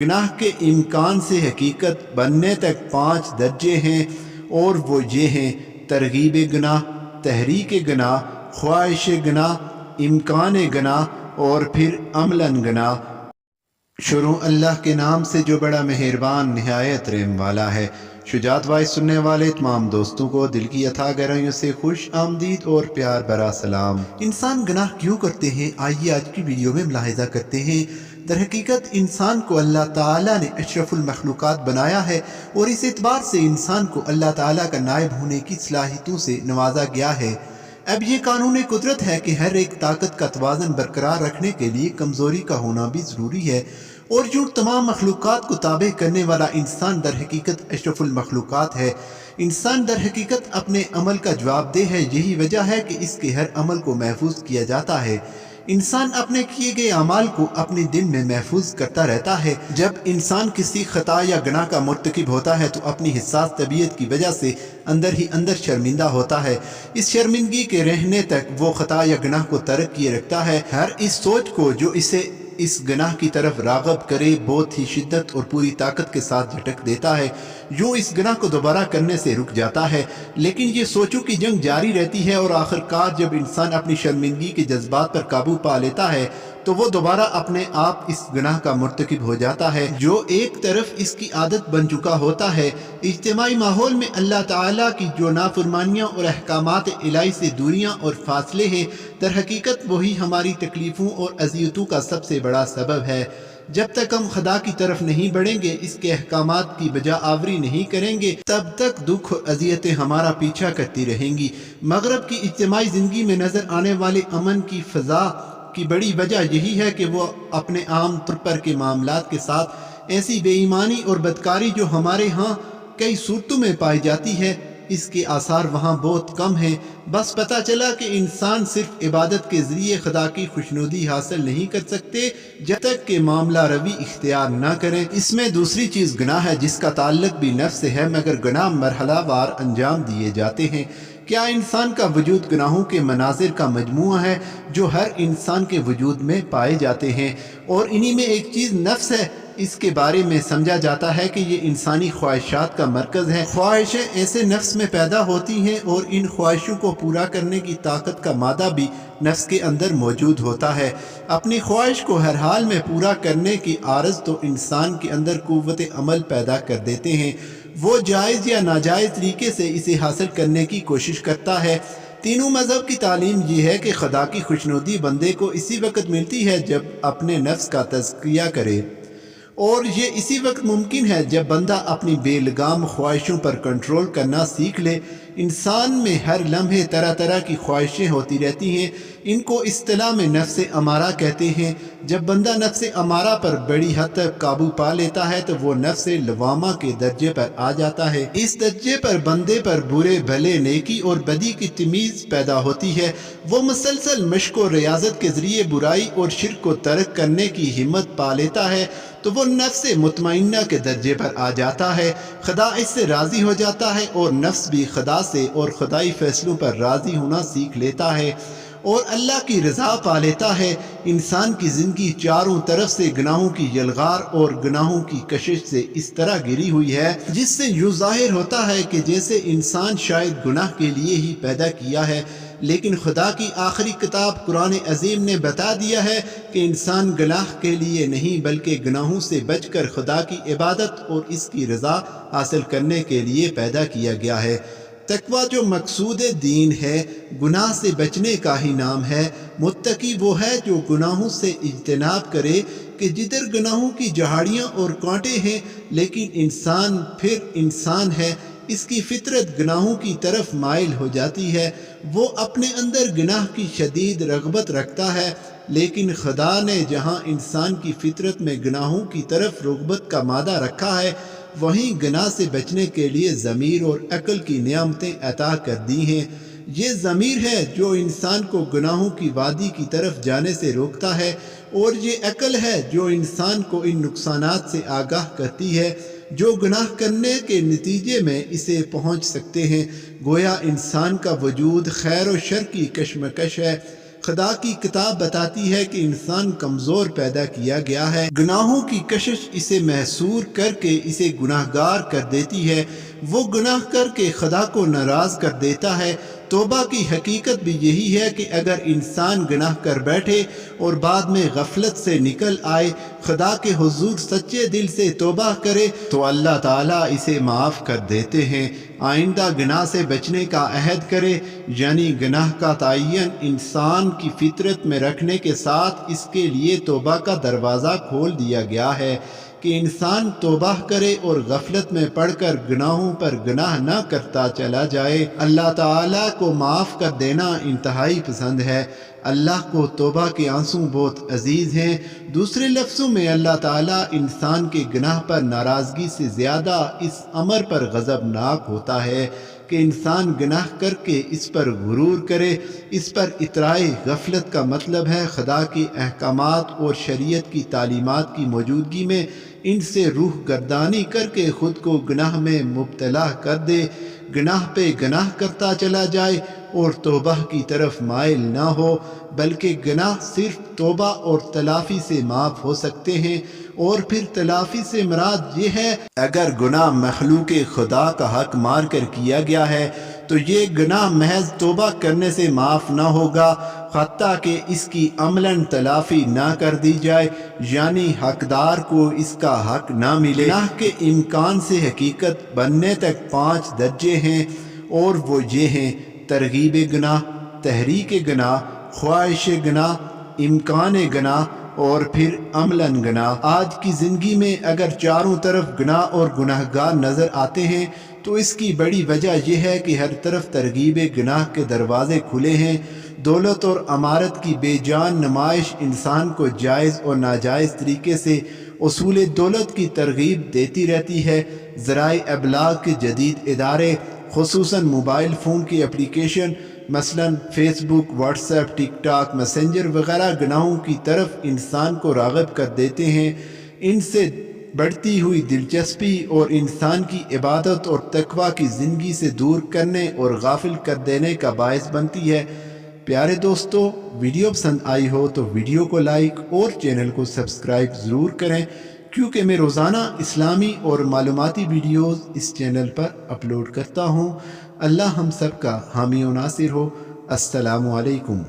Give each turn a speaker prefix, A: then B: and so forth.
A: गुनाह के इम्कान से हकीकत बनने तक 5 दर्जे हैं, और वो ये हैं: तरगीब गुनाह, तहरीक गुनाह, ख्वाहिश गुनाह, इम्कान गुनाह और फिर अमलन गुनाह। शुरू अल्लाह के नाम से जो बड़ा मेहरबान निहायत रहम वाला है। शुजात वाइज सुनने वाले तमाम दोस्तों को दिल की अथाह गहराइयों से खुश आमदीद और प्यार भरा सलाम। इंसान गुनाह क्यों करते हैं, आइए आज की वीडियो में मुलाहिजा करते हैं। दर हकीकत इंसान को अल्लाह ताला ने अशरफुल मखलूक़ात बनाया है, और इस एतबार से इंसान को अल्लाह ताला का नायब होने की सलाहियतों से नवाजा गया है। अब ये कानून कुदरत है कि हर एक ताकत का तवाज़न बरकरार रखने के लिए कमज़ोरी का होना भी ज़रूरी है, और जो तमाम मखलूक़ात को ताबे करने वाला इंसान दर हकीकत अशरफुल मखलूक़ात है। इंसान दर हकीकत अपने अमल का जवाबदेह है, यही वजह है कि इसके हर अमल को महफूज किया जाता है। इंसान अपने किए गए अमाल को अपने दिल में महफूज करता रहता है। जब इंसान किसी खता या गुनाह का मुर्तकिब होता है तो अपनी हिस्सास तबीयत की वजह से अंदर ही अंदर शर्मिंदा होता है। इस शर्मिंदगी के रहने तक वो खता या गुनाह को तर्क किए रखता है। हर इस सोच को जो इसे इस गुनाह की तरफ राग़ब करे बहुत ही शिद्दत और पूरी ताकत के साथ झटक देता है। यूँ इस गुनाह को दोबारा करने से रुक जाता है, लेकिन ये सोचों की जंग जारी रहती है, और आखिरकार जब इंसान अपनी शर्मिंदगी के जज्बात पर काबू पा लेता है तो वो दोबारा अपने आप इस गुनाह का मुर्तकिब हो जाता है, जो एक तरफ इसकी आदत बन चुका होता है। इज्तिमाई माहौल में अल्लाह ताला की जो नाफरमानियाँ और अहकामात इलाही से दूरियाँ और फासले हैं, दर हकीकत वही हमारी तकलीफ़ों और अज़ियतों का सबसे बड़ा सबब है। जब तक हम खुदा की तरफ नहीं बढ़ेंगे, इसके अहकामात की बजा आवरी नहीं करेंगे, तब तक दुख और अजियतें हमारा पीछा करती रहेंगी। मगरब की इज्तिमाई ज़िंदगी में नज़र आने वाले अमन की फ़ज़ा की बड़ी वजह यही है कि वो अपने आम तौर पर के मामलात के साथ ऐसी बेईमानी और बदकारी जो हमारे यहाँ कई सूरतों में पाई जाती है, इसके आसार वहाँ बहुत कम हैं। बस पता चला कि इंसान सिर्फ इबादत के ज़रिए खुदा की खुशनुदी हासिल नहीं कर सकते जब तक कि मामला रवी इख्तियार ना करें। इसमें दूसरी चीज़ गुनाह है, जिसका ताल्लुक भी नफ्स से है, मगर गुनाह मरहलावार अंजाम दिए जाते हैं। क्या इंसान का वजूद गुनाहों के मनाजिर का मजमूआ है जो हर इंसान के वजूद में पाए जाते हैं, और इन्हीं में एक चीज़ नफ्स है। इसके बारे में समझा जाता है कि ये इंसानी ख्वाहिशात का मरकज़ है। ख्वाहिशें ऐसे नफ्स में पैदा होती हैं, और इन ख्वाहिशों को पूरा करने की ताकत का मादा भी नफ्स के अंदर मौजूद होता है। अपनी ख्वाहिश को हर हाल में पूरा करने की आरज़ तो इंसान के अंदर कुव्वत अमल पैदा कर देते हैं। वो जायज़ या नाजायज़ तरीके से इसे हासिल करने की कोशिश करता है। तीनों मज़हब की तालीम यह है कि खुदा की खुशनुदी बंदे को इसी वक्त मिलती है जब अपने नफ्स का तज़किया करे, और ये इसी वक्त मुमकिन है जब बंदा अपनी बेलगाम ख्वाहिशों पर कंट्रोल करना सीख ले। इंसान में हर लम्हे तरह तरह की ख्वाहिशें होती रहती हैं। इनको इस्तिलाह में नफ्स अमारा कहते हैं। जब बंदा नफ्स अमारा पर बड़ी हद तक काबू पा लेता है तो वो नफ्स लवामा के दर्जे पर आ जाता है। इस दर्जे पर बंदे पर बुरे भले, नेकी और बदी की तमीज़ पैदा होती है। वो मुसलसल मश्क और रियाजत के ज़रिए बुराई और शिर्क को तर्क करने की हिम्मत पा लेता है, तो वो नफ्स मुतमइन्ना के दर्जे पर आ जाता है। खुदा इससे राज़ी हो जाता है, और नफ्स भी खुदा से और खुदाई फैसलों पर राज़ी होना सीख लेता है और अल्लाह की रज़ा पा लेता है। इंसान की ज़िंदगी चारों तरफ से गुनाहों की यलगार और गुनाहों की कशिश से इस तरह घिरी हुई है, जिससे यूँ ज़ाहिर होता है कि जैसे इंसान शायद गुनाह के लिए ही पैदा किया है। लेकिन खुदा की आखिरी किताब कुरान अज़ीम ने बता दिया है कि इंसान गुनाह के लिए नहीं बल्कि गुनाहों से बचकर खुदा की इबादत और इसकी रज़ा हासिल करने के लिए पैदा किया गया है। तकवा जो मकसूद दीन है, गुनाह से बचने का ही नाम है। मुत्तकी वो है जो गुनाहों से इज्तनाब करे कि जिधर गुनाहों की जहाड़ियाँ और कांटे हैं, लेकिन इंसान फिर इंसान है, इसकी फितरत गुनाहों की तरफ माइल हो जाती है। वो अपने अंदर गुनाह की शदीद रग़बत रखता है, लेकिन खुदा ने जहाँ इंसान की फितरत में गुनाहों की तरफ रग़बत का मादा रखा है, वहीं गुनाह से बचने के लिए ज़मीर और अक्ल की नियामतें अता कर दी हैं। ये ज़मीर है जो इंसान को गुनाहों की वादी की तरफ जाने से रोकता है, और ये अक्ल है जो इंसान को इन नुकसानात से आगाह करती है जो गुनाह करने के नतीजे में इसे पहुँच सकते हैं। गोया इंसान का वजूद खैर और शर की कशमकश है। خدا کی کتاب بتاتی ہے کہ انسان کمزور پیدا کیا گیا ہے، گناہوں کی کشش اسے محصور کر کے اسے گناہگار کر دیتی ہے، وہ گناہ کر کے خدا کو ناراض کر دیتا ہے۔ توبہ کی حقیقت بھی یہی ہے کہ اگر انسان گناہ کر بیٹھے اور بعد میں غفلت سے نکل آئے، خدا کے حضور سچے دل سے توبہ کرے تو اللہ تعالیٰ اسے معاف کر دیتے ہیں۔ آئندہ گناہ سے بچنے کا عہد کرے، یعنی گناہ کا تعین انسان کی فطرت میں رکھنے کے ساتھ اس کے لیے توبہ کا دروازہ کھول دیا گیا ہے کہ انسان توبہ کرے اور غفلت میں پڑ کر گناہوں پر گناہ نہ کرتا چلا جائے۔ اللہ تعالیٰ کو معاف کر دینا انتہائی پسند ہے۔ اللہ کو توبہ کے آنسو بہت عزیز ہیں۔ دوسرے لفظوں میں اللہ تعالیٰ انسان کے گناہ پر ناراضگی سے زیادہ اس امر پر غضبناک ہوتا ہے کہ انسان گناہ کر کے اس پر غرور کرے۔ اس پر اطراء غفلت کا مطلب ہے خدا کے احکامات اور شریعت کی تعلیمات کی موجودگی میں ان سے روح گردانی کر کے خود کو گناہ میں مبتلا کر دے، گناہ پہ گناہ کرتا چلا جائے اور توبہ کی طرف مائل نہ ہو، بلکہ گناہ صرف توبہ اور تلافی سے معاف ہو سکتے ہیں۔ اور پھر تلافی سے مراد یہ ہے اگر گناہ مخلوق خدا کا حق مار کر کیا گیا ہے تو یہ گناہ محض توبہ کرنے سے معاف نہ ہوگا، حتیٰ کہ اس کی عملاً تلافی نہ کر دی جائے، یعنی حقدار کو اس کا حق نہ ملے۔ گناہ کے امکان سے حقیقت بننے تک 5 درجے ہیں، اور وہ یہ ہیں: ترغیب گناہ، تحریک گناہ، خواہش گناہ، امکان گناہ اور پھر عملاً گناہ۔ آج کی زندگی میں اگر چاروں طرف گناہ اور گناہگار نظر آتے ہیں تو اس کی بڑی وجہ یہ ہے کہ ہر طرف ترغیب گناہ کے دروازے کھلے ہیں۔ دولت اور امارت کی بے جان نمائش انسان کو جائز اور ناجائز طریقے سے اصول دولت کی ترغیب دیتی رہتی ہے۔ ذرائع ابلاغ کے جدید ادارے، خصوصاً موبائل فون کی اپلیکیشن مثلاً فیس بک، واٹس ایپ، ٹک ٹاک، میسنجر وغیرہ گناہوں کی طرف انسان کو راغب کر دیتے ہیں۔ ان سے بڑھتی ہوئی دلچسپی اور انسان کی عبادت اور تقوی کی زندگی سے دور کرنے اور غافل کر دینے کا باعث بنتی ہے۔ پیارے دوستو، ویڈیو پسند آئی ہو تو ویڈیو کو لائک اور چینل کو سبسکرائب ضرور کریں، کیونکہ میں روزانہ اسلامی اور معلوماتی ویڈیوز اس چینل پر اپلوڈ کرتا ہوں۔ اللہ ہم سب کا حامی و ناصر ہو۔ السلام علیکم۔